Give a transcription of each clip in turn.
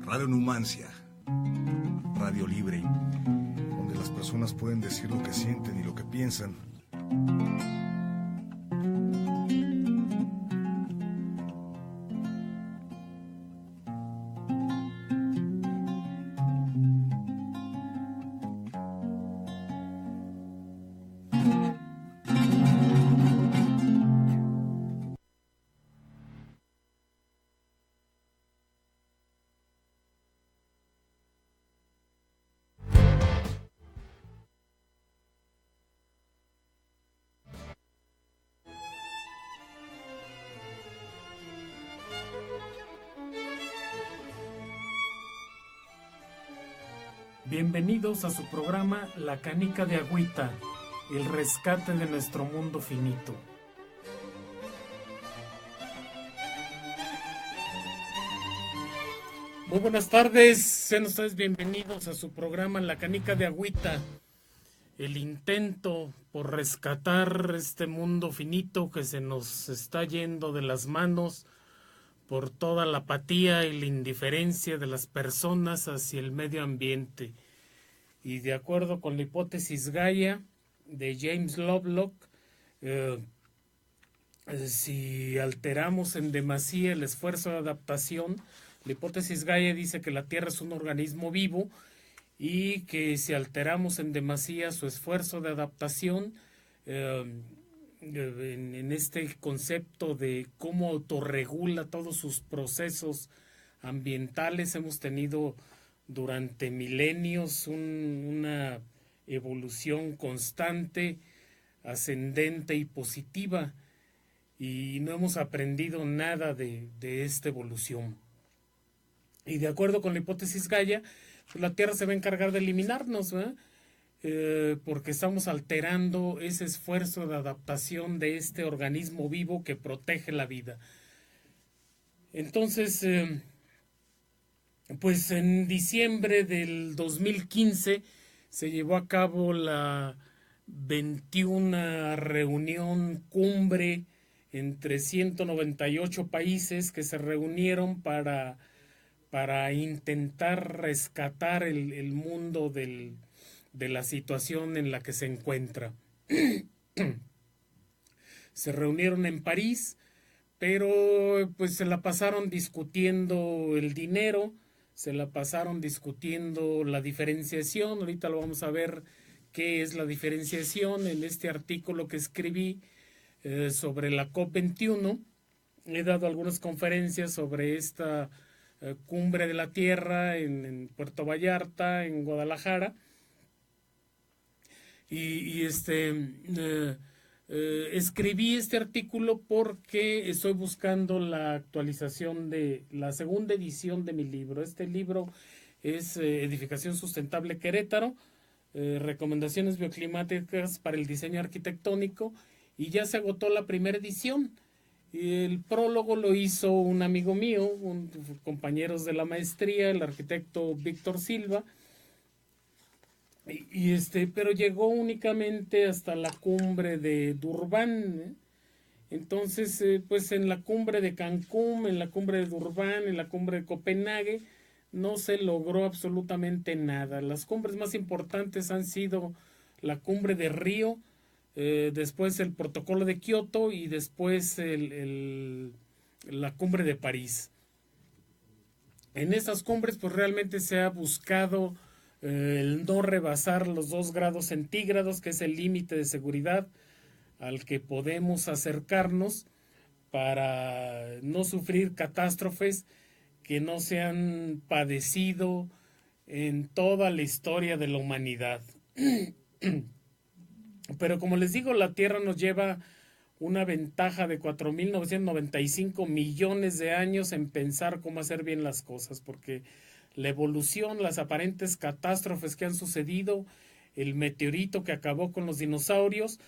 Radio Numancia, radio libre, donde las personas pueden decir lo que sienten y lo que piensan. Bienvenidos a su programa La Canica de Agüita, el rescate de nuestro mundo finito. Muy buenas tardes, sean ustedes bienvenidos a su programa La Canica de Agüita, el intento por rescatar este mundo finito que se nos está yendo de las manos por toda la apatía y la indiferencia de las personas hacia el medio ambiente. Y de acuerdo con la hipótesis Gaia de James Lovelock, si alteramos en demasía el esfuerzo de adaptación, la hipótesis Gaia dice que la Tierra es un organismo vivo y que si alteramos en demasía su esfuerzo de adaptación, en este concepto de cómo autorregula todos sus procesos ambientales, hemos tenido durante milenios una evolución constante, ascendente y positiva, y no hemos aprendido nada de esta evolución. Y de acuerdo con la hipótesis Gaia, pues la Tierra se va a encargar de eliminarnos, ¿verdad? Porque estamos alterando ese esfuerzo de adaptación de este organismo vivo que protege la vida. Entonces, pues en diciembre del 2015 se llevó a cabo la 21 reunión cumbre entre 198 países que se reunieron para intentar rescatar el mundo de la situación en la que se encuentra. Se reunieron en París, pero pues se la pasaron discutiendo el dinero, se la pasaron discutiendo la diferenciación. Ahorita lo vamos a ver qué es la diferenciación en este artículo que escribí sobre la COP21. He dado algunas conferencias sobre esta cumbre de la Tierra en Puerto Vallarta, en Guadalajara. Escribí este artículo porque estoy buscando la actualización de la segunda edición de mi libro. Este libro es Edificación Sustentable Querétaro, recomendaciones bioclimáticas para el diseño arquitectónico, y ya se agotó la primera edición. El prólogo lo hizo un amigo mío, compañeros de la maestría, el arquitecto Víctor Silva. Pero llegó únicamente hasta la cumbre de Durban, ¿eh? Entonces, pues en la cumbre de Cancún, en la cumbre de Durban, en la cumbre de Copenhague, no se logró absolutamente nada. Las cumbres más importantes han sido la cumbre de Río, después el protocolo de Kioto y después la cumbre de París. En esas cumbres, pues realmente se ha buscado el no rebasar los 2 grados centígrados, que es el límite de seguridad al que podemos acercarnos para no sufrir catástrofes que no se han padecido en toda la historia de la humanidad. Pero como les digo, la Tierra nos lleva una ventaja de 4.995 millones de años en pensar cómo hacer bien las cosas, porque la evolución, las aparentes catástrofes que han sucedido, el meteorito que acabó con los dinosaurios,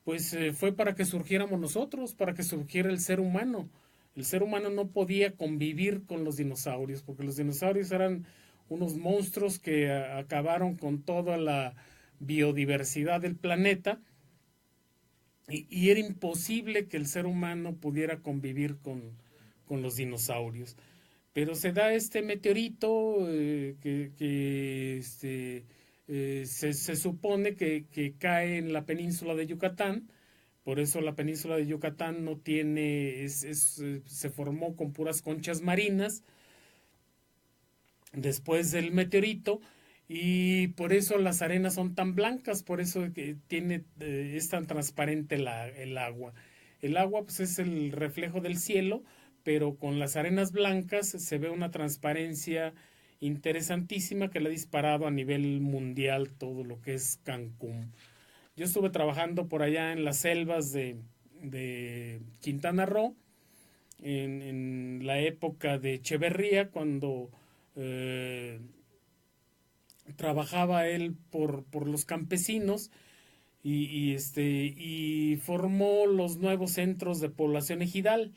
pues fue para que surgiéramos nosotros, para que surgiera el ser humano. El ser humano no podía convivir con los dinosaurios, porque los dinosaurios eran unos monstruos que acabaron con toda la biodiversidad del planeta, y era imposible que el ser humano pudiera convivir con los dinosaurios. Pero se da este meteorito se supone que cae en la península de Yucatán. Por eso la península de Yucatán no tiene, se formó con puras conchas marinas después del meteorito, y por eso las arenas son tan blancas, por eso que es tan transparente el agua. El agua pues es el reflejo del cielo, pero con las arenas blancas se ve una transparencia interesantísima que le ha disparado a nivel mundial todo lo que es Cancún. Yo estuve trabajando por allá en las selvas de Quintana Roo, en la época de Echeverría, cuando trabajaba él por los campesinos, y formó los nuevos centros de población ejidal,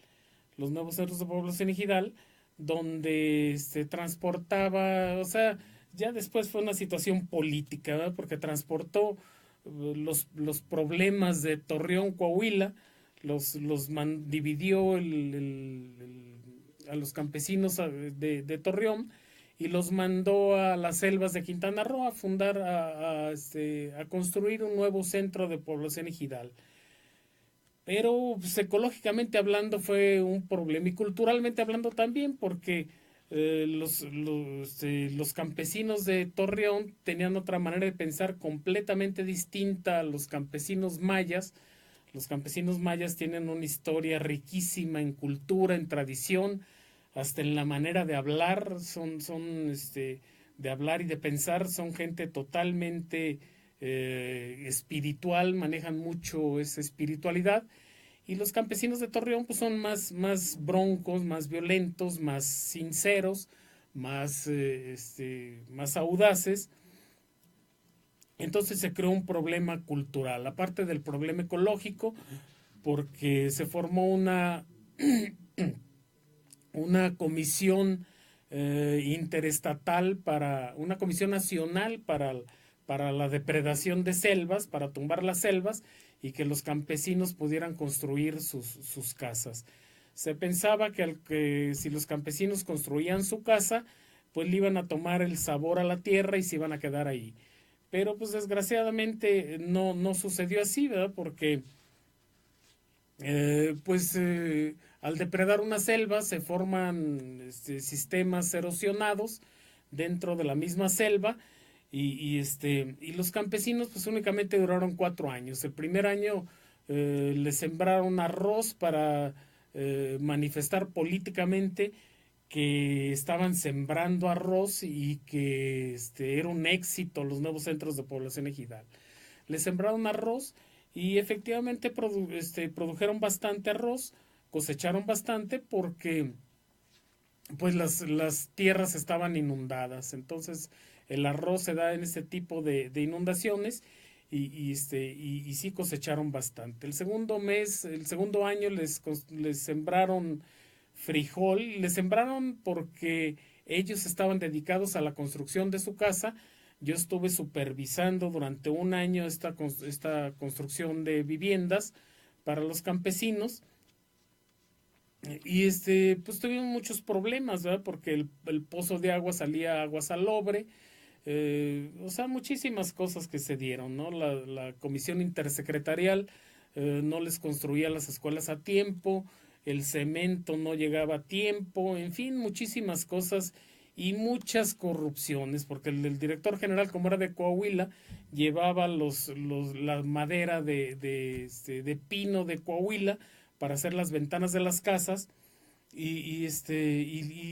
donde transportaba, o sea, ya después fue una situación política, ¿verdad? Porque transportó los problemas de Torreón, Coahuila, dividió a los campesinos de Torreón, y los mandó a las selvas de Quintana Roo a fundar, a construir un nuevo centro de población ejidal. Pero pues, ecológicamente hablando fue un problema, y culturalmente hablando también, porque los campesinos de Torreón tenían otra manera de pensar completamente distinta a los campesinos mayas. Los campesinos mayas tienen una historia riquísima en cultura, en tradición, hasta en la manera de hablar, de hablar y de pensar, son gente totalmente espiritual, manejan mucho esa espiritualidad. Y los campesinos de Torreón pues son más broncos, más violentos, más sinceros, más audaces. Entonces se creó un problema cultural, aparte del problema ecológico, porque se formó una comisión interestatal, una comisión nacional para la depredación de selvas, para tumbar las selvas y que los campesinos pudieran construir sus casas. Se pensaba que si los campesinos construían su casa, pues le iban a tomar el sabor a la tierra y se iban a quedar ahí. Pero pues desgraciadamente no sucedió así, ¿verdad? Porque al depredar una selva se forman sistemas erosionados dentro de la misma selva, y los campesinos pues únicamente duraron 4 años. El primer año les sembraron arroz para manifestar políticamente que estaban sembrando arroz y que era un éxito los nuevos centros de población ejidal. Les sembraron arroz y efectivamente produjeron bastante arroz, cosecharon bastante, porque pues las tierras estaban inundadas. Entonces el arroz se da en este tipo de inundaciones, y sí cosecharon bastante. El segundo año les sembraron frijol. Les sembraron porque ellos estaban dedicados a la construcción de su casa. Yo estuve supervisando durante un año esta construcción de viviendas para los campesinos, y pues tuvimos muchos problemas, ¿verdad? Porque el pozo de agua salía agua salobre, o sea, muchísimas cosas que se dieron, ¿no? La comisión intersecretarial no les construía las escuelas a tiempo, el cemento no llegaba a tiempo, en fin, muchísimas cosas y muchas corrupciones, porque el director general, como era de Coahuila, llevaba la madera de pino de Coahuila para hacer las ventanas de las casas, y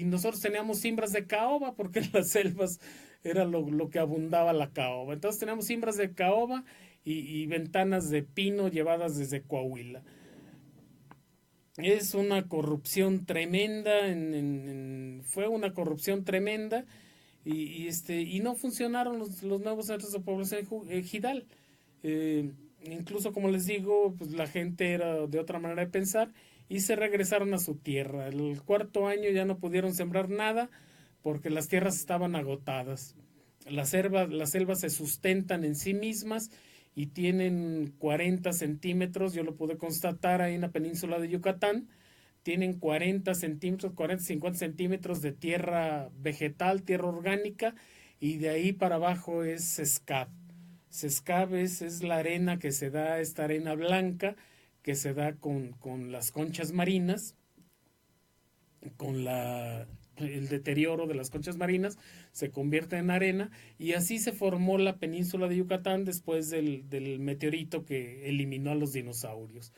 nosotros teníamos cimbras de caoba, porque en las selvas era lo que abundaba la caoba. Entonces teníamos cimbras de caoba y ventanas de pino llevadas desde Coahuila. Es una corrupción tremenda, fue una corrupción tremenda, y no funcionaron los nuevos centros de población ejidal. Incluso, como les digo, pues la gente era de otra manera de pensar y se regresaron a su tierra. El cuarto año ya no pudieron sembrar nada porque las tierras estaban agotadas. Las selvas se sustentan en sí mismas y tienen 40 centímetros, yo lo pude constatar ahí en la península de Yucatán, tienen 40 centímetros, 40, 50 centímetros de tierra vegetal, tierra orgánica, y de ahí para abajo es sescab. Sescab es la arena que se da, esta arena blanca que se da con las conchas marinas, con el deterioro de las conchas marinas, se convierte en arena, y así se formó la península de Yucatán después del meteorito que eliminó a los dinosaurios.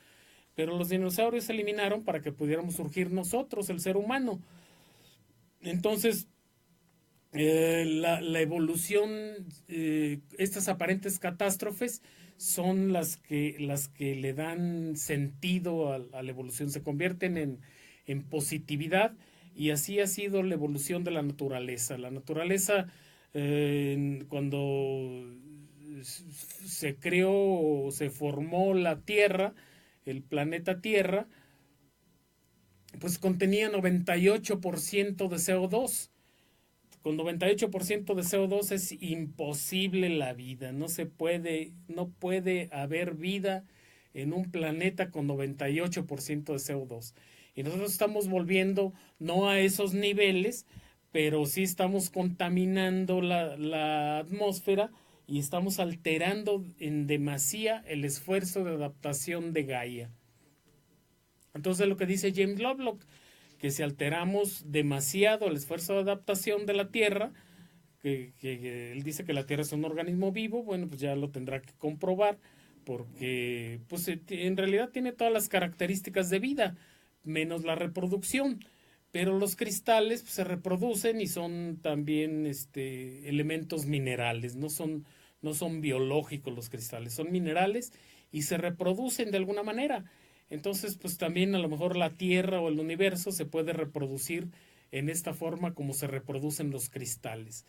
Pero los dinosaurios se eliminaron para que pudiéramos surgir nosotros, el ser humano. Entonces, la evolución, estas aparentes catástrofes son las que le dan sentido a la evolución, se convierten en positividad, y así ha sido la evolución de la naturaleza. La naturaleza, cuando se creó o se formó la Tierra, el planeta Tierra, pues contenía 98% de CO2. Con 98% de CO2 es imposible la vida. No puede haber vida en un planeta con 98% de CO2. Y nosotros estamos volviendo no a esos niveles, pero sí estamos contaminando la atmósfera y estamos alterando en demasía el esfuerzo de adaptación de Gaia. Entonces, lo que dice James Lovelock, que si alteramos demasiado el esfuerzo de adaptación de la Tierra, que él dice que la Tierra es un organismo vivo, bueno, pues ya lo tendrá que comprobar, porque pues en realidad tiene todas las características de vida, menos la reproducción. Pero los cristales pues, se reproducen y son también elementos minerales, no son biológicos los cristales, son minerales y se reproducen de alguna manera. Entonces, pues también a lo mejor la Tierra o el universo se puede reproducir en esta forma como se reproducen los cristales.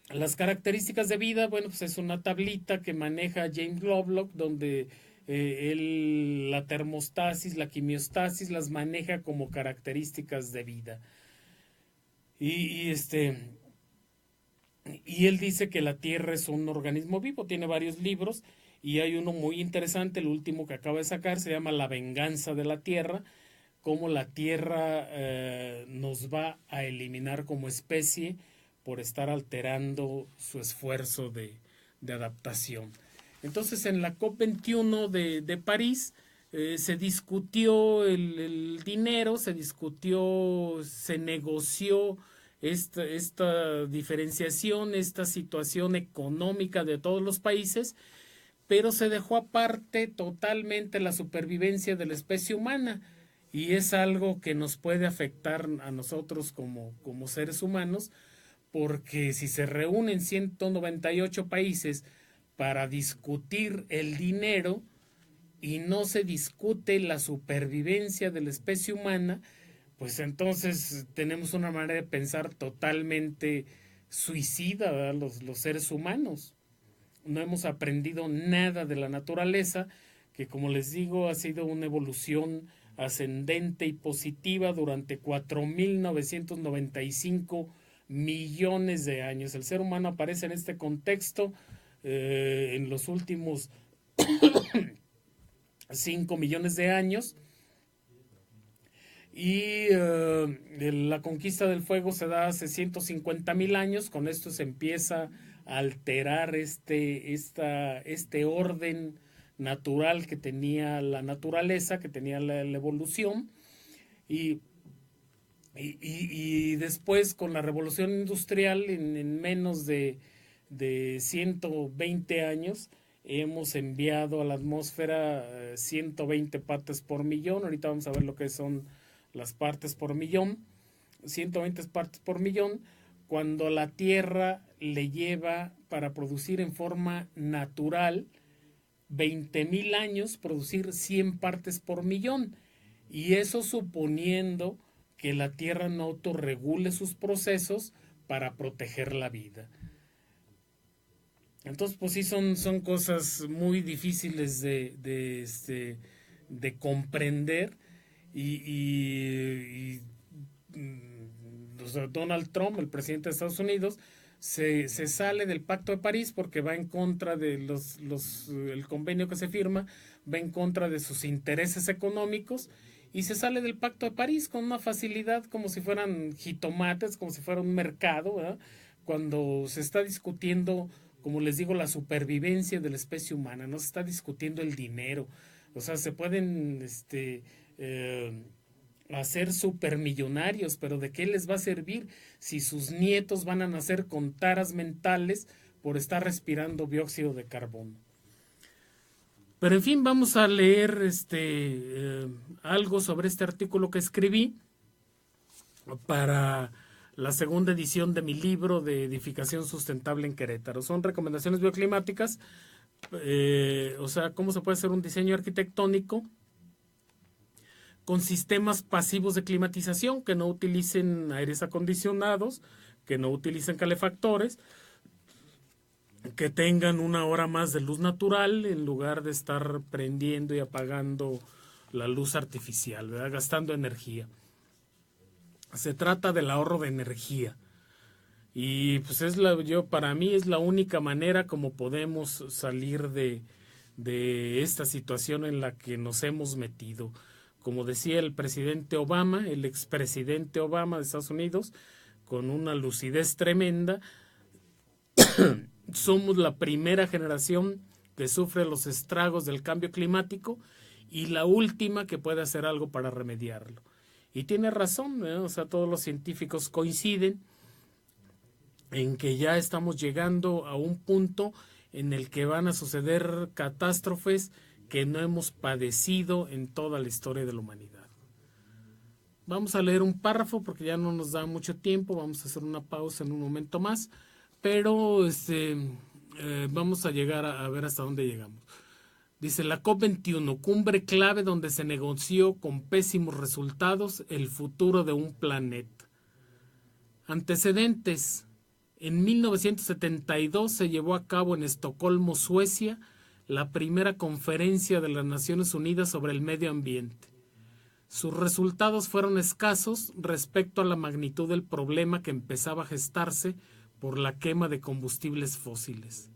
Las características de vida, bueno, pues es una tablita que maneja James Lovelock, donde la termostasis, la quimiostasis las maneja como características de vida. Y él dice que la Tierra es un organismo vivo, tiene varios libros, y hay uno muy interesante, el último que acaba de sacar, se llama La venganza de la Tierra, cómo la Tierra nos va a eliminar como especie por estar alterando su esfuerzo de adaptación. Entonces, en la COP21 de París se discutió el dinero, se negoció esta diferenciación, esta situación económica de todos los países, pero se dejó aparte totalmente la supervivencia de la especie humana, y es algo que nos puede afectar a nosotros como seres humanos, porque si se reúnen 198 países para discutir el dinero y no se discute la supervivencia de la especie humana, pues entonces tenemos una manera de pensar totalmente suicida, ¿verdad? Los seres humanos. No hemos aprendido nada de la naturaleza, que como les digo ha sido una evolución ascendente y positiva durante 4.995 millones de años. El ser humano aparece en este contexto en los últimos 5 millones de años, y la conquista del fuego se da hace 150.000 años. Con esto se empieza a alterar este orden natural que tenía la naturaleza, que tenía la evolución, y después con la revolución industrial en menos de 120 años hemos enviado a la atmósfera 120 partes por millón. Ahorita vamos a ver lo que son las partes por millón. 120 partes por millón, cuando la Tierra le lleva para producir en forma natural 20.000 años producir 100 partes por millón, y eso suponiendo que la Tierra no autorregule sus procesos para proteger la vida. Entonces, pues sí, son cosas muy difíciles de comprender, y Donald Trump, el presidente de Estados Unidos, se sale del Pacto de París porque va en contra de el convenio que se firma, va en contra de sus intereses económicos, y se sale del Pacto de París con una facilidad como si fueran jitomates, como si fuera un mercado, ¿verdad? Cuando se está discutiendo, como les digo, la supervivencia de la especie humana, no se está discutiendo el dinero. O sea, se pueden hacer supermillonarios, pero ¿de qué les va a servir si sus nietos van a nacer con taras mentales por estar respirando dióxido de carbono? Pero en fin, vamos a leer algo sobre este artículo que escribí para la segunda edición de mi libro de edificación sustentable en Querétaro. Son recomendaciones bioclimáticas, o sea, cómo se puede hacer un diseño arquitectónico con sistemas pasivos de climatización que no utilicen aires acondicionados, que no utilicen calefactores, que tengan una hora más de luz natural en lugar de estar prendiendo y apagando la luz artificial, ¿verdad? Gastando energía. Se trata del ahorro de energía. Y pues para mí es la única manera como podemos salir de esta situación en la que nos hemos metido. Como decía el presidente Obama, el expresidente Obama de Estados Unidos, con una lucidez tremenda, somos la primera generación que sufre los estragos del cambio climático y la última que puede hacer algo para remediarlo. Y tiene razón, ¿eh? O sea, todos los científicos coinciden en que ya estamos llegando a un punto en el que van a suceder catástrofes que no hemos padecido en toda la historia de la humanidad. Vamos a leer un párrafo porque ya no nos da mucho tiempo, vamos a hacer una pausa en un momento más, pero vamos a llegar a ver hasta dónde llegamos. Dice, la COP21, cumbre clave donde se negoció con pésimos resultados el futuro de un planeta. Antecedentes. En 1972 se llevó a cabo en Estocolmo, Suecia, la primera conferencia de las Naciones Unidas sobre el medio ambiente. Sus resultados fueron escasos respecto a la magnitud del problema que empezaba a gestarse por la quema de combustibles fósiles,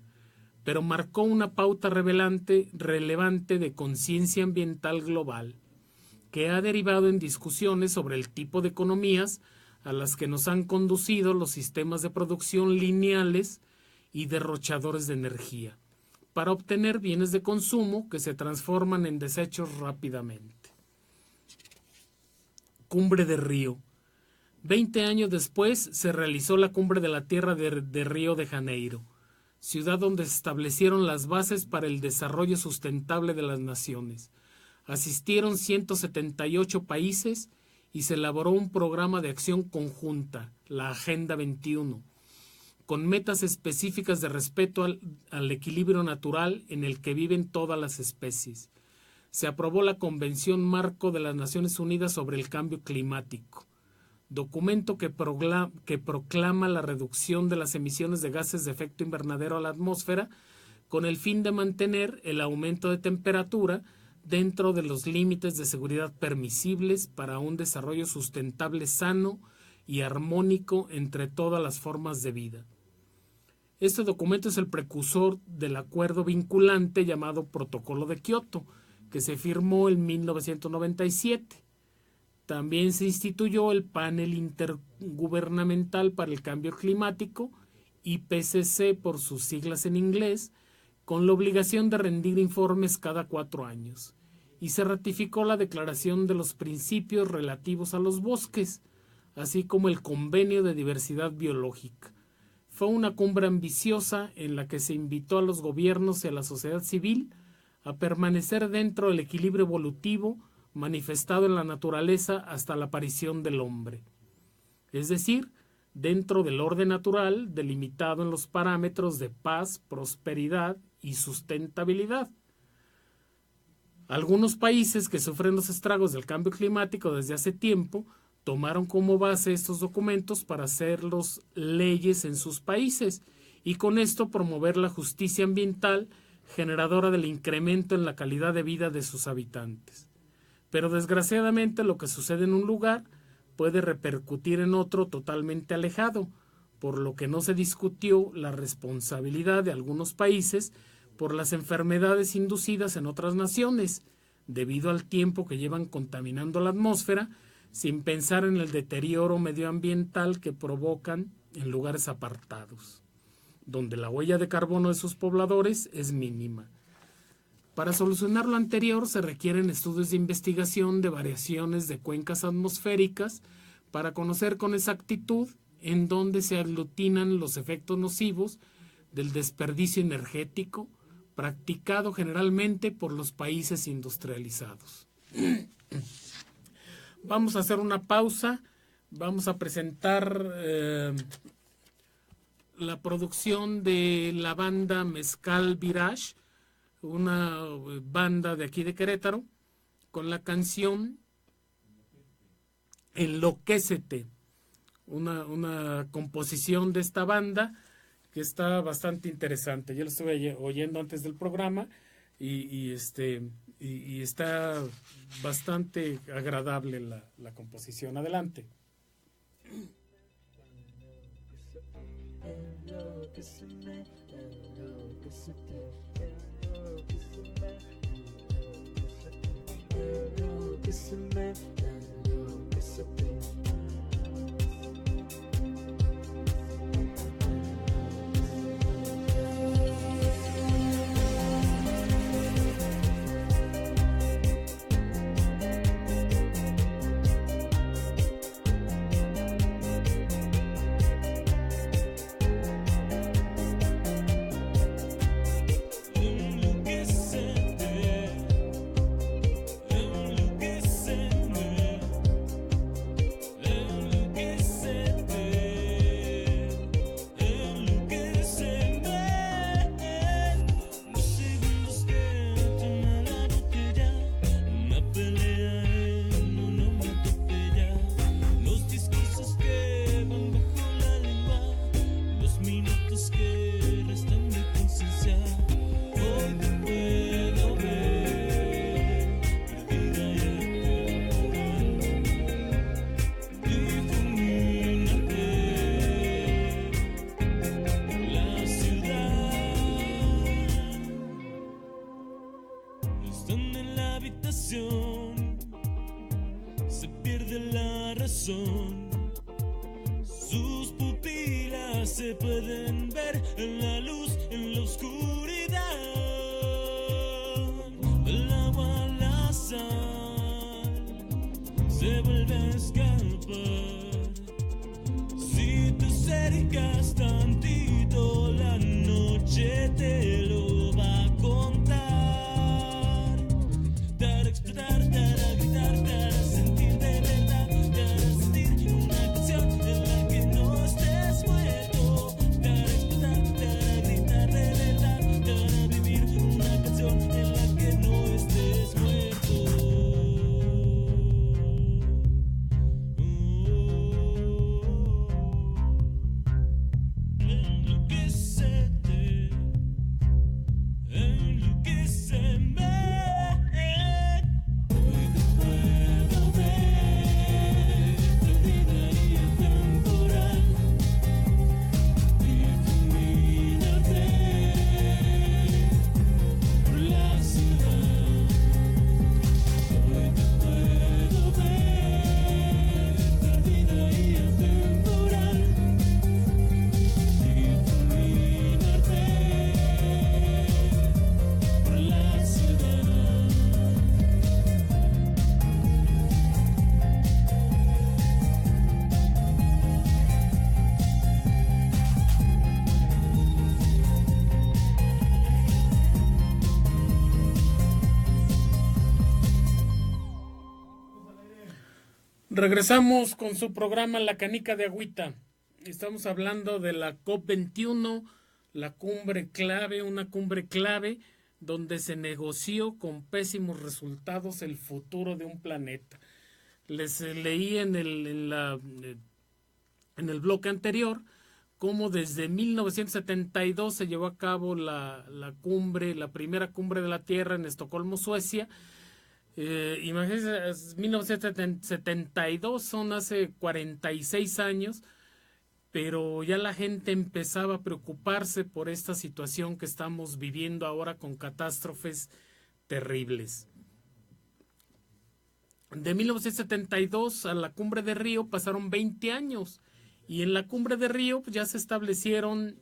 pero marcó una pauta relevante de conciencia ambiental global, que ha derivado en discusiones sobre el tipo de economías a las que nos han conducido los sistemas de producción lineales y derrochadores de energía, para obtener bienes de consumo que se transforman en desechos rápidamente. Cumbre de Río. 20 años después se realizó la Cumbre de la Tierra de Río de Janeiro, ciudad donde se establecieron las bases para el desarrollo sustentable de las naciones. Asistieron 178 países y se elaboró un programa de acción conjunta, la Agenda 21, con metas específicas de respeto al equilibrio natural en el que viven todas las especies. Se aprobó la Convención Marco de las Naciones Unidas sobre el Cambio Climático, documento que proclama la reducción de las emisiones de gases de efecto invernadero a la atmósfera con el fin de mantener el aumento de temperatura dentro de los límites de seguridad permisibles para un desarrollo sustentable sano y armónico entre todas las formas de vida. Este documento es el precursor del acuerdo vinculante llamado Protocolo de Kioto, que se firmó en 1997. También se instituyó el Panel Intergubernamental para el Cambio Climático, IPCC por sus siglas en inglés, con la obligación de rendir informes cada 4 años, y se ratificó la Declaración de los Principios relativos a los bosques, así como el Convenio de Diversidad Biológica. Fue una cumbre ambiciosa en la que se invitó a los gobiernos y a la sociedad civil a permanecer dentro del equilibrio evolutivo manifestado en la naturaleza hasta la aparición del hombre, es decir, dentro del orden natural delimitado en los parámetros de paz, prosperidad y sustentabilidad. Algunos países que sufren los estragos del cambio climático desde hace tiempo tomaron como base estos documentos para hacerlos leyes en sus países y con esto promover la justicia ambiental generadora del incremento en la calidad de vida de sus habitantes. Pero desgraciadamente lo que sucede en un lugar puede repercutir en otro totalmente alejado, por lo que no se discutió la responsabilidad de algunos países por las enfermedades inducidas en otras naciones, debido al tiempo que llevan contaminando la atmósfera, sin pensar en el deterioro medioambiental que provocan en lugares apartados, donde la huella de carbono de sus pobladores es mínima. Para solucionar lo anterior se requieren estudios de investigación de variaciones de cuencas atmosféricas para conocer con exactitud en dónde se aglutinan los efectos nocivos del desperdicio energético practicado generalmente por los países industrializados. Vamos a hacer una pausa, vamos a presentar la producción de la banda Mezcal Virage, una banda de aquí de Querétaro, con la canción Enloquécete, una composición de esta banda que está bastante interesante. Yo lo estuve oyendo antes del programa y está bastante agradable la composición. Adelante. Se pierde la razón, sus pupilas se pueden ver en la luz, en la oscuridad, del agua a la sal, se vuelve a escapar. Si te acercas tantito, la noche te lo va a contar. Dar a explotar, dar a gritar, dar a sentir de verdad, dar a sentir una canción en la que no estés muerto. Dar a explotar, dar a gritar de verdad, dar a vivir una canción en la que no estés muerto. Enloquécete, enloquéceme. Hoy te puedo ver, tu vida y es temporal, difuminarte por la ciudad. Hoy te puedo ver, perdida y es temporal, difuminarte por la ciudad. Regresamos con su programa La Canica de Agüita. Estamos hablando de la COP21, la cumbre clave, una cumbre clave donde se negoció con pésimos resultados el futuro de un planeta. Les leí en el bloque anterior cómo desde 1972 se llevó a cabo la cumbre, la primera cumbre de la Tierra en Estocolmo, Suecia. Imagínense, 1972 son hace 46 años, pero ya la gente empezaba a preocuparse por esta situación que estamos viviendo ahora con catástrofes terribles. De 1972 a la Cumbre de Río pasaron 20 años y en la Cumbre de Río pues, ya se establecieron,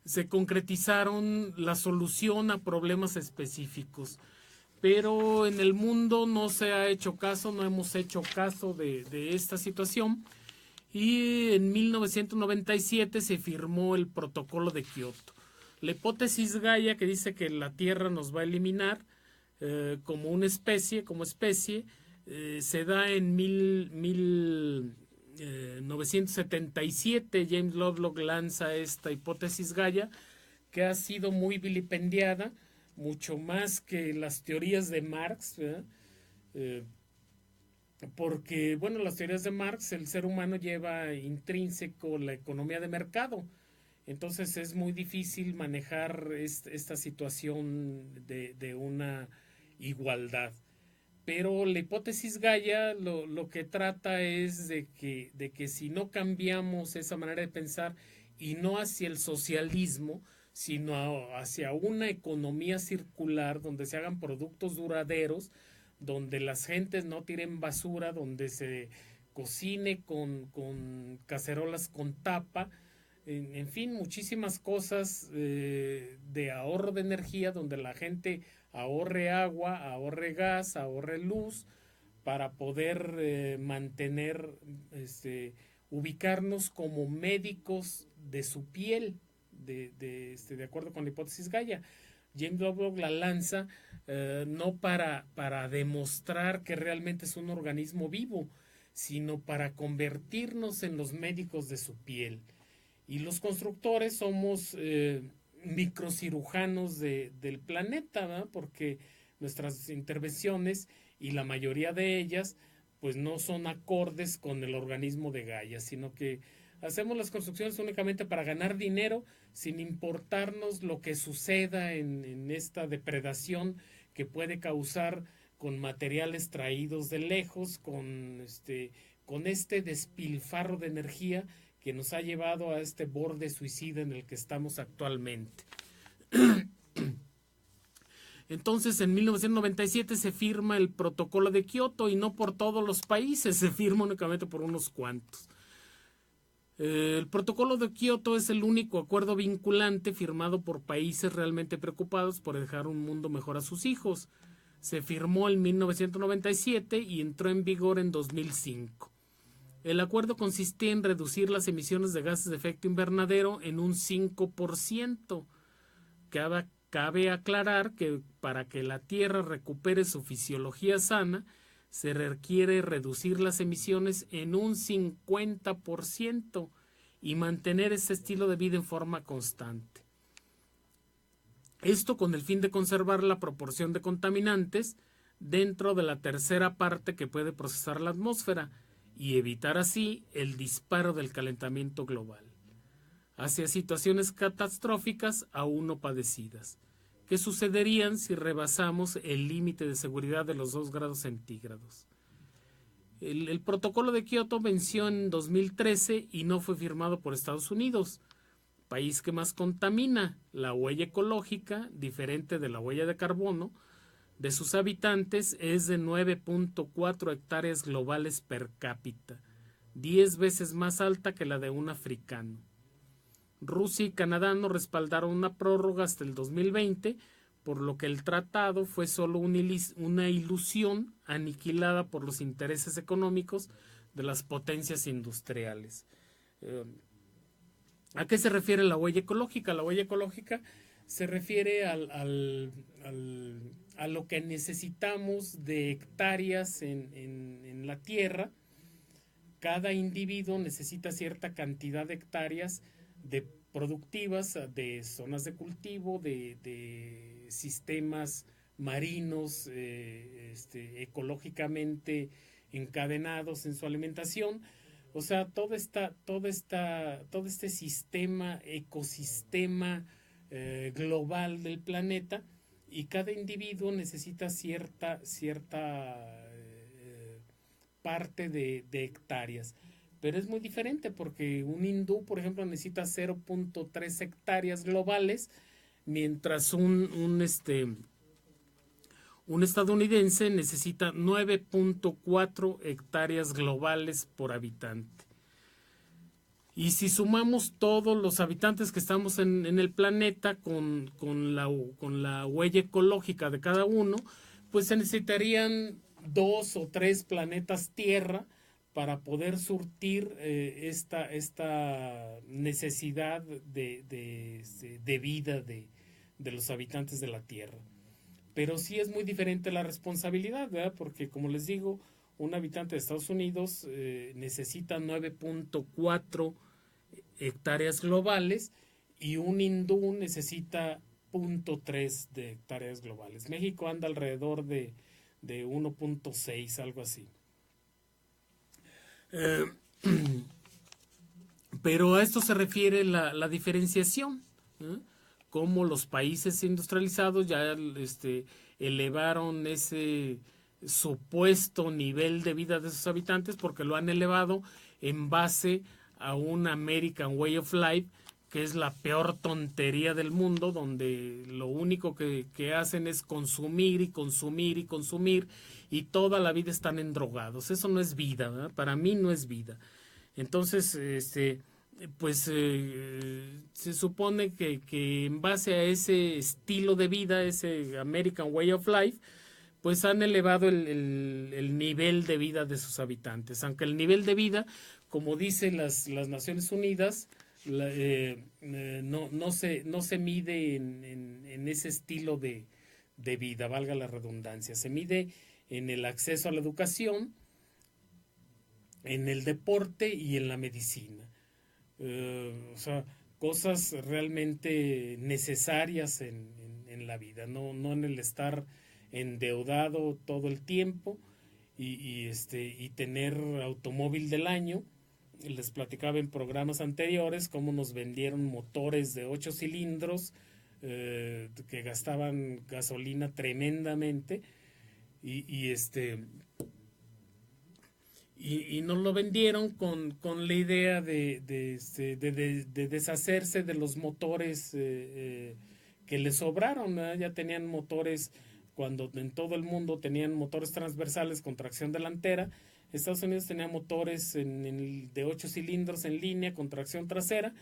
se concretizaron la solución a problemas específicos. Pero en el mundo no se ha hecho caso, no hemos hecho caso de esta situación. Y en 1997 se firmó el protocolo de Kioto. La hipótesis Gaia, que dice que la Tierra nos va a eliminar como una especie, se da en 1977. James Lovelock lanza esta hipótesis Gaia, que ha sido muy vilipendiada, mucho más que las teorías de Marx, porque, bueno, las teorías de Marx, el ser humano lleva intrínseco la economía de mercado, entonces es muy difícil manejar esta situación de una igualdad. Pero la hipótesis Gaia lo que trata es de que si no cambiamos esa manera de pensar y no hacia el socialismo, sino hacia una economía circular donde se hagan productos duraderos, donde las gentes no tiren basura, donde se cocine con cacerolas con tapa, en fin, muchísimas cosas de ahorro de energía, donde la gente ahorre agua, ahorre gas, ahorre luz, para poder mantener, ubicarnos como médicos de su piel, de acuerdo con la hipótesis Gaia. James Lovelock la lanza no para demostrar que realmente es un organismo vivo, sino para convertirnos en los médicos de su piel. Y los constructores somos microcirujanos del planeta, ¿verdad? Porque nuestras intervenciones, y la mayoría de ellas, pues no son acordes con el organismo de Gaia, sino que hacemos las construcciones únicamente para ganar dinero, sin importarnos lo que suceda en esta depredación que puede causar con materiales traídos de lejos, con este despilfarro de energía que nos ha llevado a este borde suicida en el que estamos actualmente. Entonces, en 1997 se firma el protocolo de Kioto, y no por todos los países, se firma únicamente por unos cuantos. El protocolo de Kioto es el único acuerdo vinculante firmado por países realmente preocupados por dejar un mundo mejor a sus hijos. Se firmó en 1997 y entró en vigor en 2005. El acuerdo consistía en reducir las emisiones de gases de efecto invernadero en un 5%. Cabe aclarar que para que la Tierra recupere su fisiología sana, se requiere reducir las emisiones en un 50% y mantener ese estilo de vida en forma constante. Esto con el fin de conservar la proporción de contaminantes dentro de la tercera parte que puede procesar la atmósfera y evitar así el disparo del calentamiento global hacia situaciones catastróficas aún no padecidas, que sucederían si rebasamos el límite de seguridad de los 2 grados centígrados. El protocolo de Kioto venció en 2013 y no fue firmado por Estados Unidos, país que más contamina. La huella ecológica, diferente de la huella de carbono, de sus habitantes es de 9.4 hectáreas globales per cápita, 10 veces más alta que la de un africano. Rusia y Canadá no respaldaron una prórroga hasta el 2020, por lo que el tratado fue solo una ilusión aniquilada por los intereses económicos de las potencias industriales. ¿A qué se refiere la huella ecológica? La huella ecológica se refiere a lo que necesitamos de hectáreas en la tierra. Cada individuo necesita cierta cantidad de hectáreas de productivas, de zonas de cultivo, de sistemas marinos ecológicamente encadenados en su alimentación. O sea, todo este sistema, ecosistema global del planeta, y cada individuo necesita cierta parte de hectáreas. Pero es muy diferente porque un hindú, por ejemplo, necesita 0.3 hectáreas globales, mientras un Un estadounidense necesita 9.4 hectáreas globales por habitante. Y si sumamos todos los habitantes que estamos en el planeta con la huella ecológica de cada uno, pues se necesitarían 2 o 3 planetas Tierra para poder surtir esta necesidad de vida de los habitantes de la Tierra. Pero sí es muy diferente la responsabilidad, ¿verdad? Porque como les digo, un habitante de Estados Unidos necesita 9.4 hectáreas globales y un hindú necesita 0.3 de hectáreas globales. México anda alrededor de 1.6, algo así. Pero a esto se refiere la diferenciación, ¿eh? Cómo los países industrializados ya elevaron ese supuesto nivel de vida de sus habitantes porque lo han elevado en base a un American Way of Life, que es la peor tontería del mundo, donde lo único que hacen es consumir y consumir y consumir, y toda la vida están endrogados. Eso no es vida, ¿verdad? Para mí no es vida. Entonces, pues se supone que en base a ese estilo de vida, ese American Way of Life, pues han elevado el nivel de vida de sus habitantes. Aunque el nivel de vida, como dicen las Naciones Unidas, no se mide en ese estilo de vida, valga la redundancia. Se mide en el acceso a la educación, en el deporte y en la medicina. O sea, cosas realmente necesarias en la vida, no en el estar endeudado todo el tiempo y tener automóvil del año. Les platicaba en programas anteriores cómo nos vendieron motores de 8 cilindros que gastaban gasolina tremendamente y nos lo vendieron con la idea de deshacerse de los motores que les sobraron, ¿verdad? Ya tenían motores, cuando en todo el mundo tenían motores transversales con tracción delantera. Estados Unidos tenía motores de 8 cilindros en línea con tracción trasera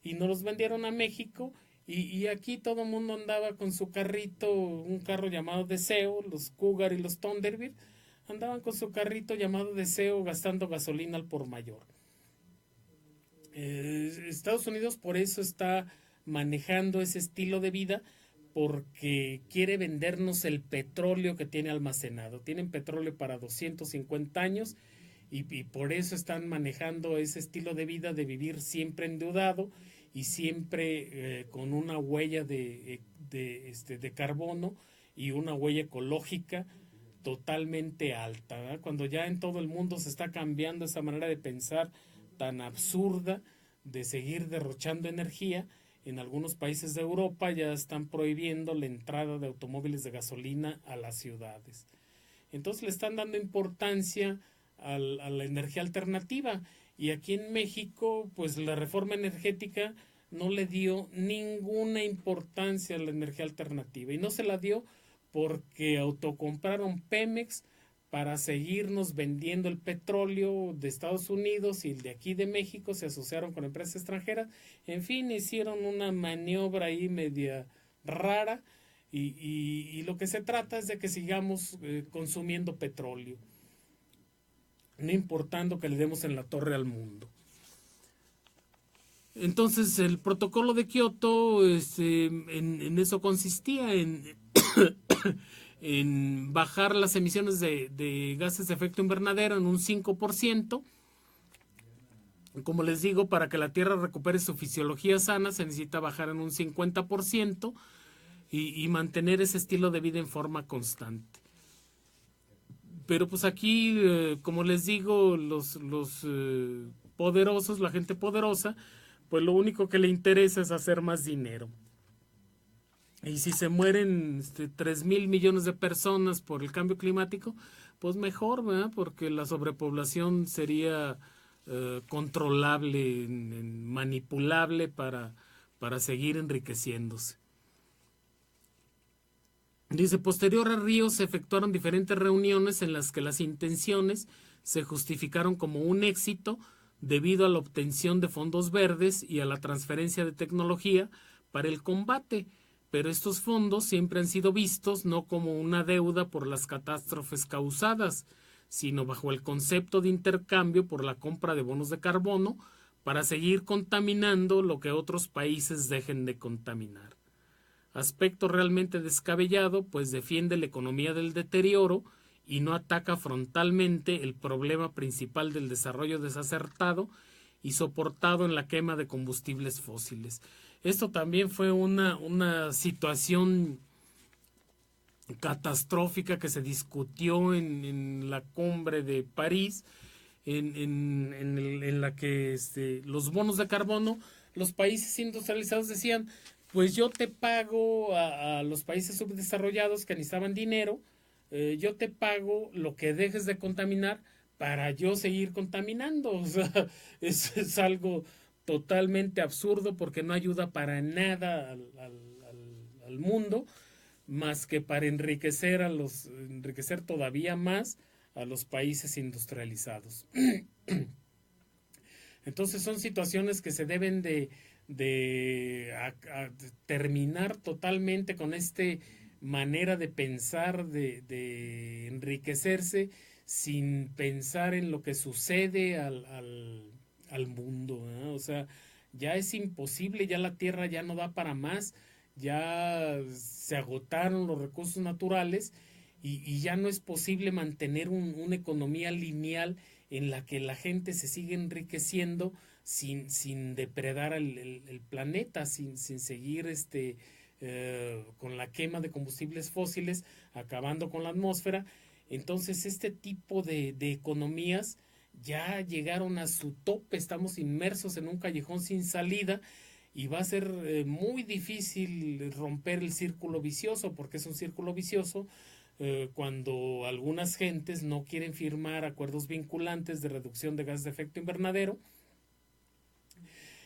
y nos los vendieron a México y aquí todo el mundo andaba con su carrito, un carro llamado Deseo, los Cougar y los Thunderbird, andaban con su carrito llamado Deseo gastando gasolina al por mayor. Estados Unidos por eso está manejando ese estilo de vida, porque quiere vendernos el petróleo que tiene almacenado. Tienen petróleo para 250 años y por eso están manejando ese estilo de vida de vivir siempre endeudado y siempre con una huella de carbono y una huella ecológica totalmente alta, ¿verdad? Cuando ya en todo el mundo se está cambiando esa manera de pensar tan absurda de seguir derrochando energía. En algunos países de Europa ya están prohibiendo la entrada de automóviles de gasolina a las ciudades. Entonces le están dando importancia a la energía alternativa. Y aquí en México, pues la reforma energética no le dio ninguna importancia a la energía alternativa. Y no se la dio porque autocompraron Pemex para seguirnos vendiendo el petróleo de Estados Unidos, y el de aquí de México se asociaron con empresas extranjeras. En fin, hicieron una maniobra ahí media rara y lo que se trata es de que sigamos consumiendo petróleo, no importando que le demos en la torre al mundo. Entonces el protocolo de Kioto en eso consistía, en bajar las emisiones de gases de efecto invernadero en un 5%. Como les digo, para que la Tierra recupere su fisiología sana se necesita bajar en un 50% y mantener ese estilo de vida en forma constante. Pero pues aquí, como les digo, los poderosos, la gente poderosa, pues lo único que le interesa es hacer más dinero. Y si se mueren 3,000 millones de personas por el cambio climático, pues mejor, ¿verdad? Porque la sobrepoblación sería controlable, manipulable para seguir enriqueciéndose. Dice, posterior a Río se efectuaron diferentes reuniones en las que las intenciones se justificaron como un éxito debido a la obtención de fondos verdes y a la transferencia de tecnología para el combate, pero estos fondos siempre han sido vistos no como una deuda por las catástrofes causadas, sino bajo el concepto de intercambio por la compra de bonos de carbono para seguir contaminando lo que otros países dejen de contaminar. Aspecto realmente descabellado, pues defiende la economía del deterioro y no ataca frontalmente el problema principal del desarrollo desacertado y soportado en la quema de combustibles fósiles. Esto también fue una situación catastrófica que se discutió en la cumbre de París, en la que los bonos de carbono, los países industrializados decían, pues yo te pago a los países subdesarrollados que necesitaban dinero, yo te pago lo que dejes de contaminar para yo seguir contaminando. O sea, es algo totalmente absurdo porque no ayuda para nada al mundo, más que para enriquecer todavía más a los países industrializados. Entonces son situaciones que se deben de terminar totalmente con este manera de pensar, de enriquecerse sin pensar en lo que sucede al mundo, ¿no? O sea, ya es imposible, ya la tierra ya no da para más, ya se agotaron los recursos naturales y ya no es posible mantener una economía lineal en la que la gente se sigue enriqueciendo sin depredar el planeta, sin seguir con la quema de combustibles fósiles, acabando con la atmósfera. Entonces este tipo de economías ya llegaron a su tope, estamos inmersos en un callejón sin salida y va a ser muy difícil romper el círculo vicioso, porque es un círculo vicioso cuando algunas gentes no quieren firmar acuerdos vinculantes de reducción de gases de efecto invernadero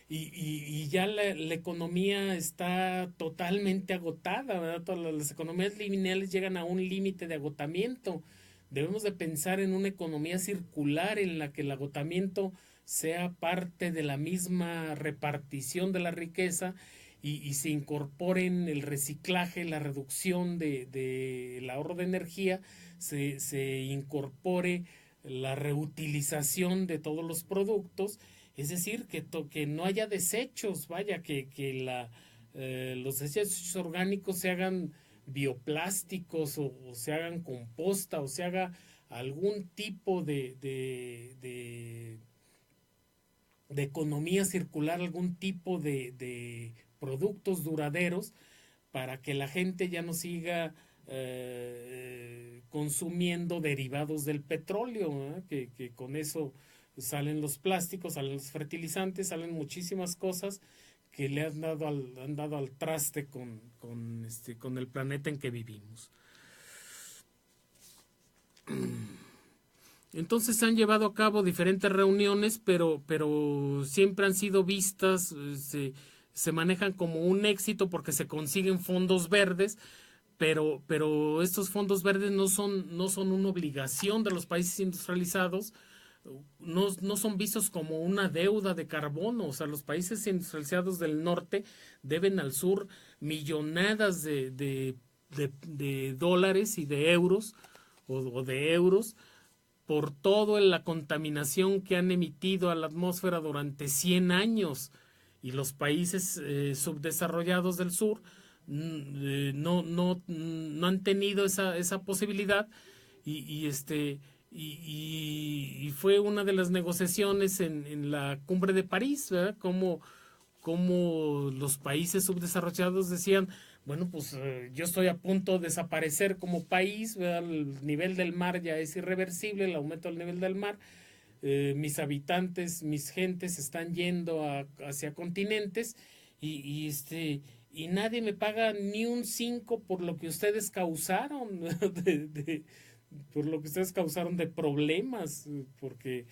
y ya la economía está totalmente agotada, ¿verdad? Todas las economías lineales llegan a un límite de agotamiento. Debemos de pensar en una economía circular en la que el agotamiento sea parte de la misma repartición de la riqueza y se incorporen el reciclaje, la reducción del ahorro de energía, se incorpore la reutilización de todos los productos, es decir, que no haya desechos, vaya, que los desechos orgánicos se hagan bioplásticos o se hagan composta o se haga algún tipo de economía circular, algún tipo de productos duraderos para que la gente ya no siga consumiendo derivados del petróleo, ¿eh? Que con eso salen los plásticos, salen los fertilizantes, salen muchísimas cosas que le han dado al traste con el planeta en que vivimos. Entonces se han llevado a cabo diferentes reuniones, pero siempre han sido vistas, se manejan como un éxito porque se consiguen fondos verdes, pero estos fondos verdes no son una obligación de los países industrializados, no son vistos como una deuda de carbono. O sea, los países industrializados del norte deben al sur millonadas de dólares y de euros o de euros por toda la contaminación que han emitido a la atmósfera durante 100 años. Y los países subdesarrollados del sur no han tenido esa posibilidad y fue una de las negociaciones en la cumbre de París, ¿verdad? Como los países subdesarrollados decían, bueno, pues yo estoy a punto de desaparecer como país, ¿verdad? El nivel del mar ya es irreversible, el aumento del nivel del mar, mis habitantes, mis gentes están yendo hacia continentes y nadie me paga ni un 5 por lo que ustedes causaron por lo que ustedes causaron de problemas, porque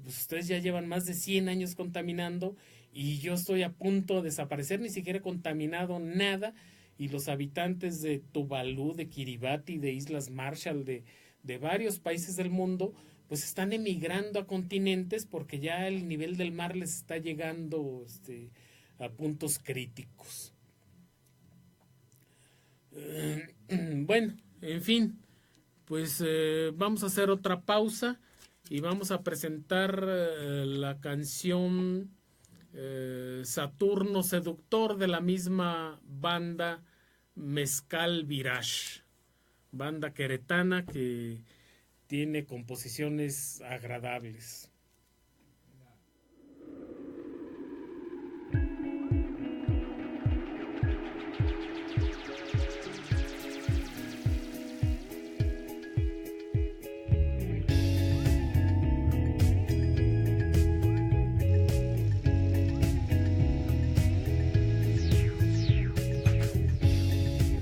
pues, ustedes ya llevan más de 100 años contaminando y yo estoy a punto de desaparecer, ni siquiera he contaminado nada y los habitantes de Tuvalu, de Kiribati, de Islas Marshall, de varios países del mundo, pues están emigrando a continentes porque ya el nivel del mar les está llegando a puntos críticos. Bueno, en fin, pues vamos a hacer otra pausa y vamos a presentar la canción Saturno Seductor de la misma banda Mezcal Virage, banda queretana que tiene composiciones agradables.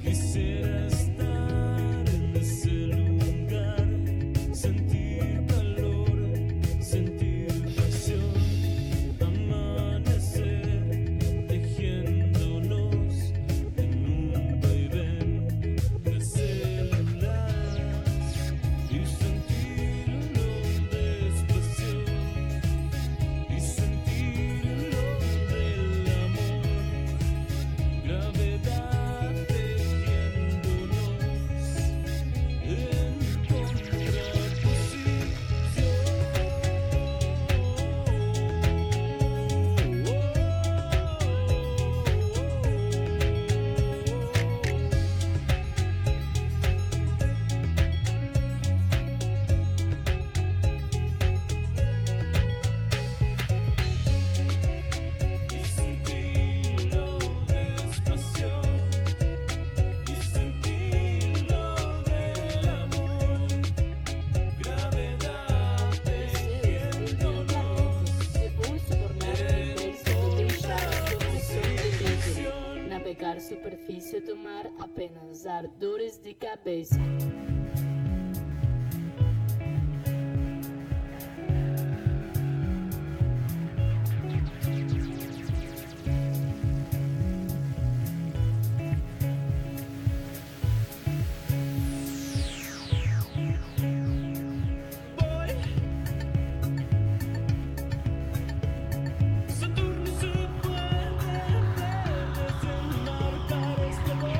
Quisiera estar en ese lugar, sentir calor, sentir pasión, amanecer, tejiéndonos en un vaivén de células y sentirlo despacio y sentirlo del amor, gravedad tejiéndonos en y sentirlo despacio y sentirlo del amor, gravedad tejiéndonos navegar superfície do mar, apenas dar dores de cabeça. Saturno se puede desenmarcar este voy.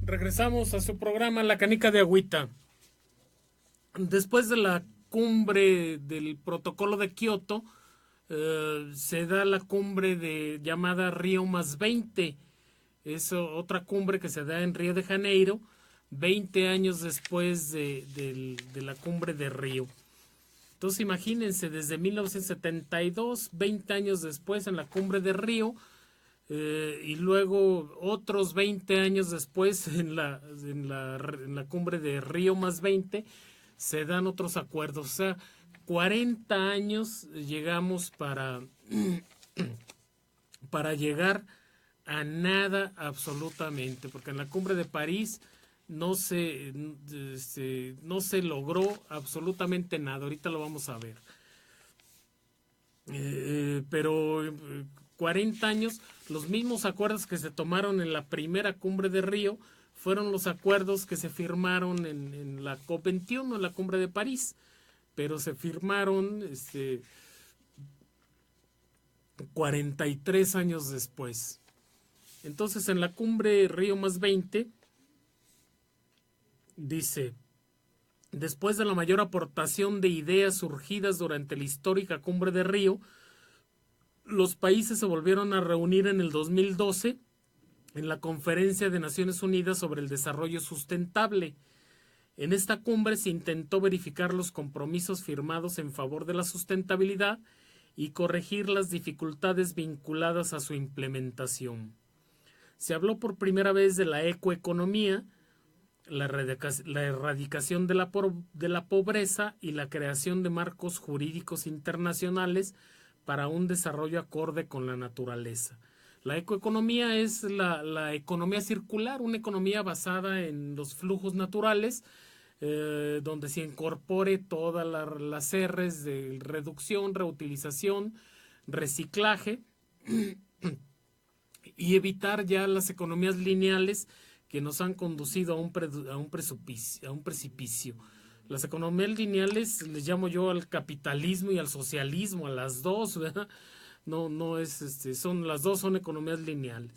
Regresamos a su programa La Canica de Agüita. Después de la cumbre del protocolo de Kioto, se da la cumbre llamada Río +20. Es otra cumbre que se da en Río de Janeiro, 20 años después de la cumbre de Río. Entonces imagínense, desde 1972, 20 años después en la cumbre de Río, y luego otros 20 años después en la cumbre de Río +20, se dan otros acuerdos. O sea, 40 años llegamos para llegar a nada absolutamente, porque en la cumbre de París no se logró absolutamente nada. Ahorita lo vamos a ver. Pero 40 años, los mismos acuerdos que se tomaron en la primera cumbre de Río fueron los acuerdos que se firmaron en la COP21, en la cumbre de París, pero se firmaron 43 años después. Entonces, en la cumbre Río +20, dice: después de la mayor aportación de ideas surgidas durante la histórica cumbre de Río, los países se volvieron a reunir en el 2012 en la Conferencia de Naciones Unidas sobre el Desarrollo Sustentable. En esta cumbre se intentó verificar los compromisos firmados en favor de la sustentabilidad y corregir las dificultades vinculadas a su implementación. Se habló por primera vez de la ecoeconomía, la erradicación de la pobreza y la creación de marcos jurídicos internacionales para un desarrollo acorde con la naturaleza. La ecoeconomía es la economía circular, una economía basada en los flujos naturales, donde se incorpore todas las R's de reducción, reutilización, reciclaje, y evitar ya las economías lineales que nos han conducido a un precipicio. Las economías lineales les llamo yo al capitalismo y al socialismo, a las dos, ¿verdad? No es las dos son economías lineales.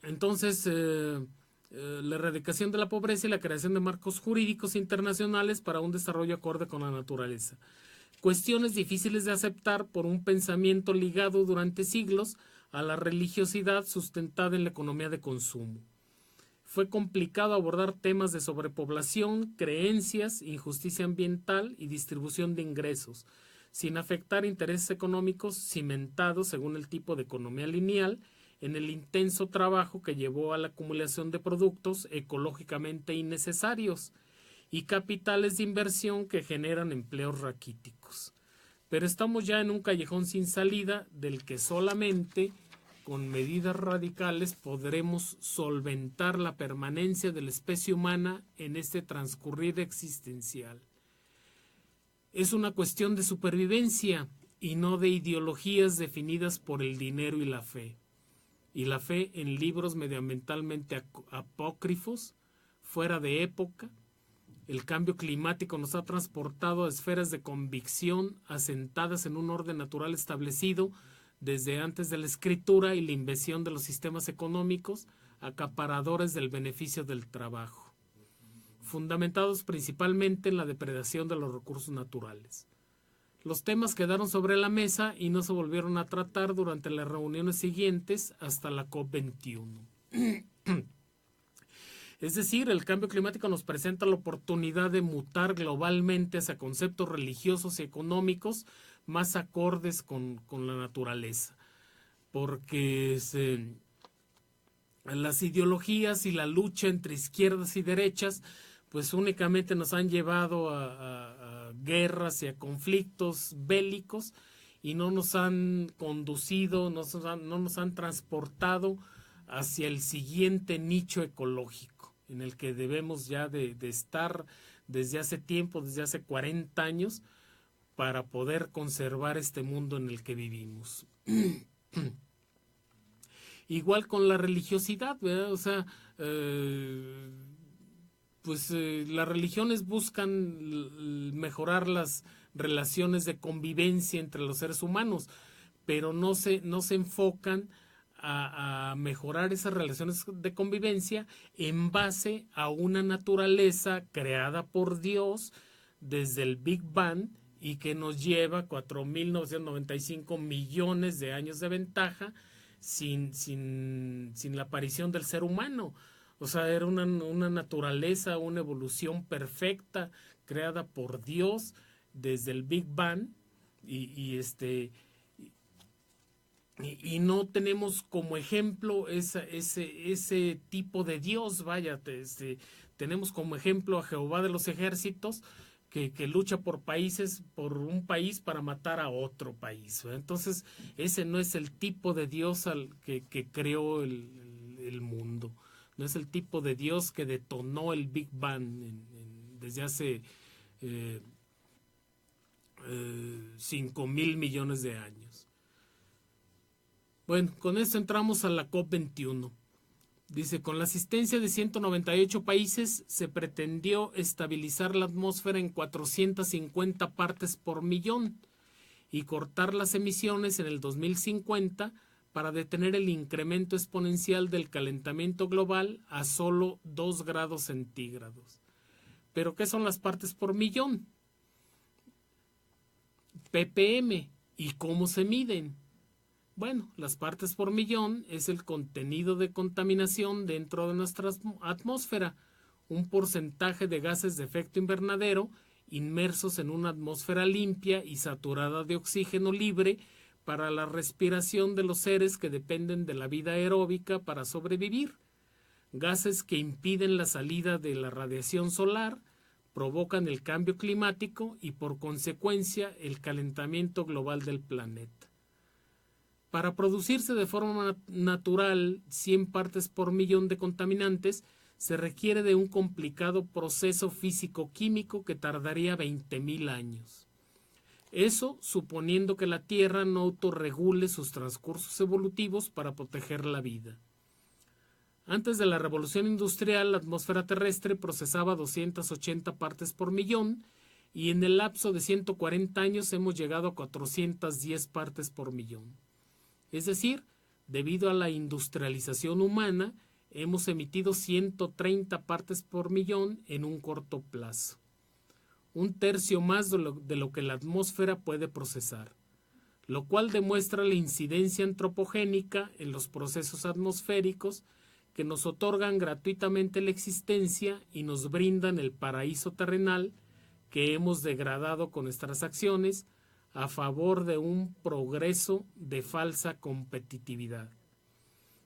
Entonces, la erradicación de la pobreza y la creación de marcos jurídicos internacionales para un desarrollo acorde con la naturaleza. Cuestiones difíciles de aceptar por un pensamiento ligado durante siglos a la religiosidad sustentada en la economía de consumo. Fue complicado abordar temas de sobrepoblación, creencias, injusticia ambiental y distribución de ingresos, sin afectar intereses económicos cimentados según el tipo de economía lineal en el intenso trabajo que llevó a la acumulación de productos ecológicamente innecesarios y capitales de inversión que generan empleos raquíticos. Pero estamos ya en un callejón sin salida del que solamente con medidas radicales podremos solventar la permanencia de la especie humana en este transcurrir existencial. Es una cuestión de supervivencia y no de ideologías definidas por el dinero y la fe. Y la fe en libros medioambientalmente apócrifos, fuera de época. El cambio climático nos ha transportado a esferas de convicción asentadas en un orden natural establecido desde antes de la escritura y la invención de los sistemas económicos acaparadores del beneficio del trabajo, fundamentados principalmente en la depredación de los recursos naturales. Los temas quedaron sobre la mesa y no se volvieron a tratar durante las reuniones siguientes hasta la COP21. Es decir, el cambio climático nos presenta la oportunidad de mutar globalmente hacia conceptos religiosos y económicos más acordes con la naturaleza, porque las ideologías y la lucha entre izquierdas y derechas pues únicamente nos han llevado a guerras y a conflictos bélicos y no nos han conducido, no nos han transportado hacia el siguiente nicho ecológico en el que debemos ya de estar desde hace tiempo, desde hace 40 años, para poder conservar este mundo en el que vivimos. Igual con la religiosidad, ¿verdad? O sea, las religiones buscan mejorar las relaciones de convivencia entre los seres humanos, pero no se enfocan a mejorar esas relaciones de convivencia en base a una naturaleza creada por Dios desde el Big Bang y que nos lleva 4.995 millones de años de ventaja sin la aparición del ser humano. O sea, era una naturaleza, una evolución perfecta creada por Dios desde el Big Bang y no tenemos como ejemplo ese tipo de Dios, vaya, tenemos como ejemplo a Jehová de los ejércitos que lucha por un país para matar a otro país, ¿verdad? Entonces ese no es el tipo de Dios que creó el mundo, no es el tipo de Dios que detonó el Big Bang desde hace 5,000 millones de años. Bueno, con esto entramos a la COP21. Dice, con la asistencia de 198 países se pretendió estabilizar la atmósfera en 450 partes por millón y cortar las emisiones en el 2050 para detener el incremento exponencial del calentamiento global a solo 2 grados centígrados. ¿Pero qué son las partes por millón? ppm. ¿Y cómo se miden? Bueno, las partes por millón es el contenido de contaminación dentro de nuestra atmósfera, un porcentaje de gases de efecto invernadero inmersos en una atmósfera limpia y saturada de oxígeno libre para la respiración de los seres que dependen de la vida aeróbica para sobrevivir, gases que impiden la salida de la radiación solar, provocan el cambio climático y por consecuencia el calentamiento global del planeta. Para producirse de forma natural 100 partes por millón de contaminantes, se requiere de un complicado proceso físico-químico que tardaría 20,000 años. Eso suponiendo que la Tierra no autorregule sus transcursos evolutivos para proteger la vida. Antes de la revolución industrial, la atmósfera terrestre procesaba 280 partes por millón y en el lapso de 140 años hemos llegado a 410 partes por millón. Es decir, debido a la industrialización humana, hemos emitido 130 partes por millón en un corto plazo. 1/3 más de lo que la atmósfera puede procesar, lo cual demuestra la incidencia antropogénica en los procesos atmosféricos que nos otorgan gratuitamente la existencia y nos brindan el paraíso terrenal que hemos degradado con nuestras acciones a favor de un progreso de falsa competitividad,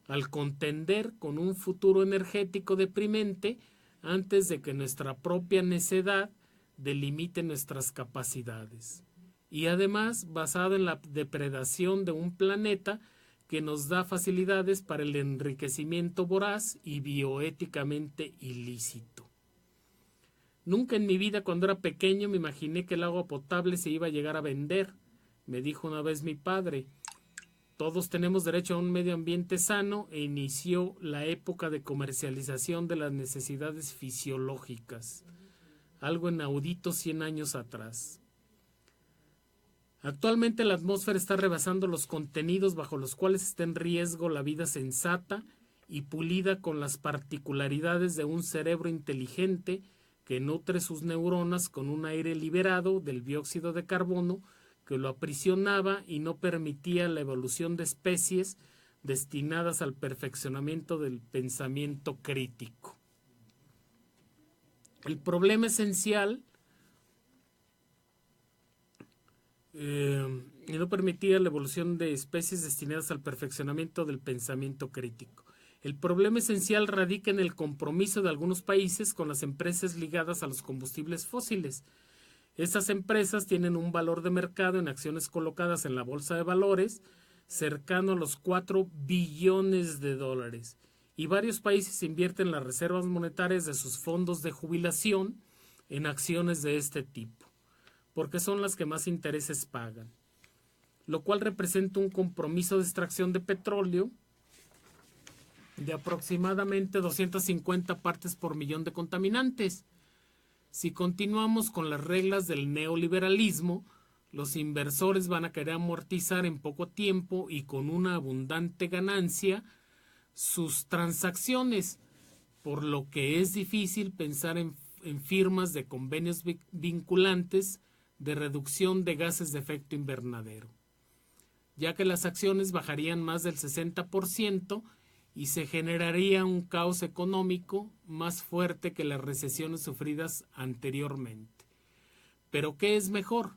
al contender con un futuro energético deprimente antes de que nuestra propia necedad delimite nuestras capacidades, y además basado en la depredación de un planeta que nos da facilidades para el enriquecimiento voraz y bioéticamente ilícito. Nunca en mi vida cuando era pequeño me imaginé que el agua potable se iba a llegar a vender. Me dijo una vez mi padre, todos tenemos derecho a un medio ambiente sano, e inició la época de comercialización de las necesidades fisiológicas, algo inaudito 100 años atrás. Actualmente la atmósfera está rebasando los contenidos bajo los cuales está en riesgo la vida sensata y pulida con las particularidades de un cerebro inteligente que nutre sus neuronas con un aire liberado del dióxido de carbono que lo aprisionaba y no permitía la evolución de especies destinadas al perfeccionamiento del pensamiento crítico. El problema esencial y no permitía la evolución de especies destinadas al perfeccionamiento del pensamiento crítico. El problema esencial radica en el compromiso de algunos países con las empresas ligadas a los combustibles fósiles. Estas empresas tienen un valor de mercado en acciones colocadas en la bolsa de valores cercano a los 4 billones de dólares y varios países invierten las reservas monetarias de sus fondos de jubilación en acciones de este tipo, porque son las que más intereses pagan, lo cual representa un compromiso de extracción de petróleo de aproximadamente 250 partes por millón de contaminantes. Si continuamos con las reglas del neoliberalismo, los inversores van a querer amortizar en poco tiempo y con una abundante ganancia sus transacciones, por lo que es difícil pensar en firmas de convenios vinculantes de reducción de gases de efecto invernadero, ya que las acciones bajarían más del 60% y se generaría un caos económico más fuerte que las recesiones sufridas anteriormente. Pero ¿qué es mejor?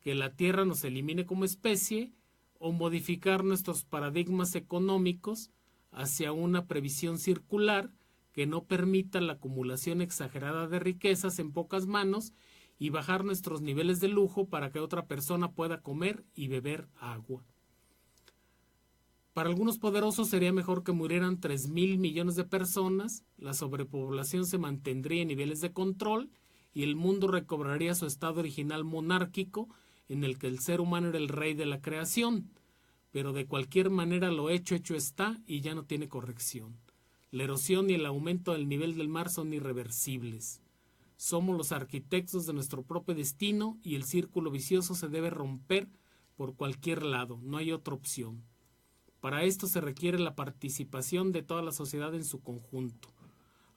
¿Que la Tierra nos elimine como especie o modificar nuestros paradigmas económicos hacia una previsión circular que no permita la acumulación exagerada de riquezas en pocas manos y bajar nuestros niveles de lujo para que otra persona pueda comer y beber agua? Para algunos poderosos sería mejor que murieran 3.000 millones de personas, la sobrepoblación se mantendría en niveles de control y el mundo recobraría su estado original monárquico en el que el ser humano era el rey de la creación, pero de cualquier manera lo hecho está y ya no tiene corrección. La erosión y el aumento del nivel del mar son irreversibles. Somos los arquitectos de nuestro propio destino y el círculo vicioso se debe romper por cualquier lado, no hay otra opción. Para esto se requiere la participación de toda la sociedad en su conjunto.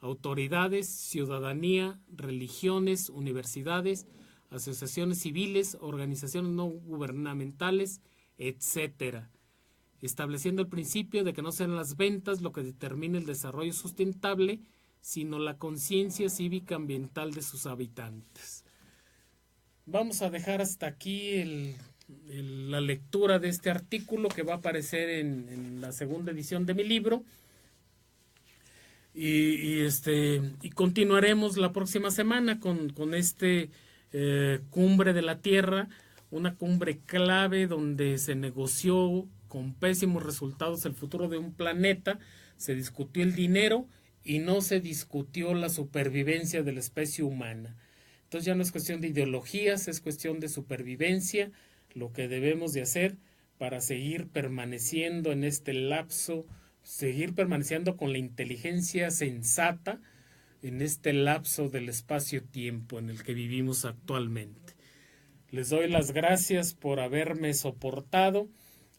Autoridades, ciudadanía, religiones, universidades, asociaciones civiles, organizaciones no gubernamentales, etcétera, estableciendo el principio de que no sean las ventas lo que determine el desarrollo sustentable, sino la conciencia cívica ambiental de sus habitantes. Vamos a dejar hasta aquí la lectura de este artículo que va a aparecer en la segunda edición de mi libro. Y continuaremos la próxima semana con cumbre de la Tierra, una cumbre clave donde se negoció con pésimos resultados el futuro de un planeta, se discutió el dinero y no se discutió la supervivencia de la especie humana. Entonces ya no es cuestión de ideologías, es cuestión de supervivencia, lo que debemos de hacer para seguir permaneciendo en este lapso, seguir permaneciendo con la inteligencia sensata en este lapso del espacio-tiempo en el que vivimos actualmente. Les doy las gracias por haberme soportado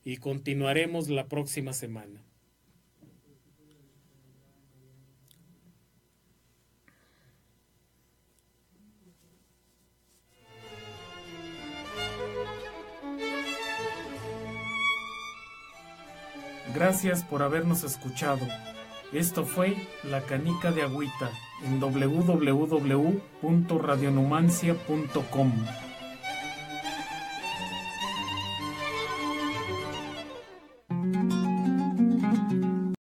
y continuaremos la próxima semana. Gracias por habernos escuchado. Esto fue La Canica de Agüita en www.radionumancia.com.